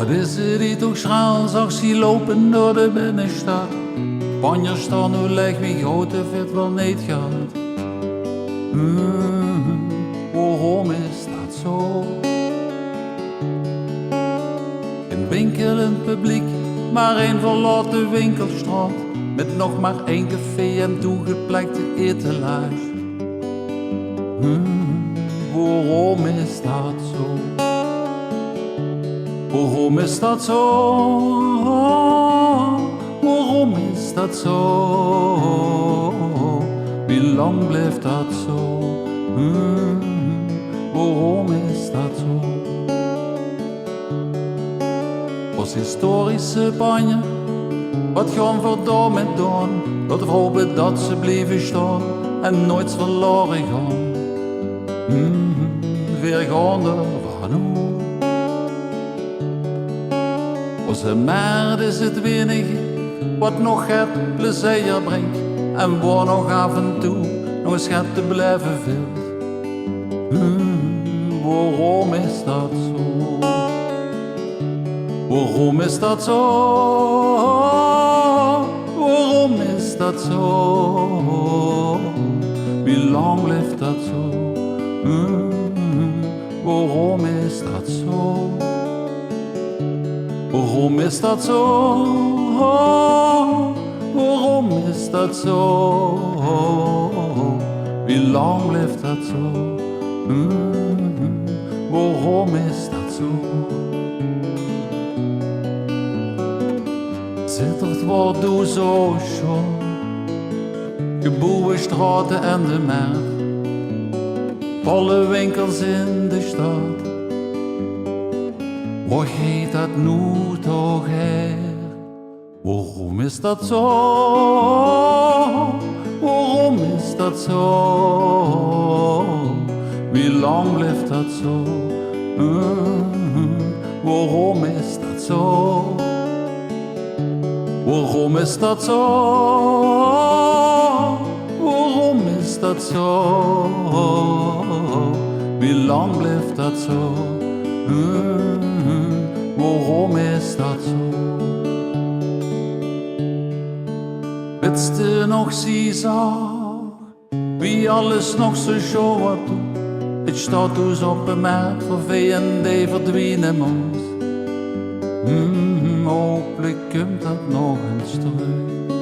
Wat is het die toch schraal, zag ze lopen door de binnenstad. Banjer staan nu leg wie grote vet wel niet gaat. Waarom is dat zo? Een winkelend publiek, maar één verlaten winkelstraat. Met nog maar één café en toegeplekte etalage. Waarom is dat zo? Waarom is dat zo? Waarom is dat zo? Wie lang blijft dat zo? Waarom is dat zo? Als historische banje, wat gaan we daar met doen? Dat we hopen dat ze blijven staan en nooit verloren gaan. Weer gaan er van hoe? Onze maart is het wenige wat nog het plezier brengt en waar nog af en toe nog een schat te blijven vult. Waarom is dat zo? Waarom is dat zo? Waarom is dat zo? Wie lang blijft dat zo? Waarom is dat zo? Waarom is dat zo? Waarom is dat zo? Wie lang blijft dat zo? Waarom is dat zo? Zittert wordt door zo schoon, geboeide straten en de mer, volle winkels in de stad. Waar heet dat nu toch her? Waarom is dat zo? Waarom is dat zo? Wie lang blijft dat zo? Waarom is dat zo? Waarom is dat zo? Waarom is dat zo? Wie lang blijft dat zo? Waarom is dat zo? Witste nog zag, wie alles nog zo show wat doet. Het staat dus op een merk voor V&D verdwijnen moest. Hopelijk komt dat nog eens terug.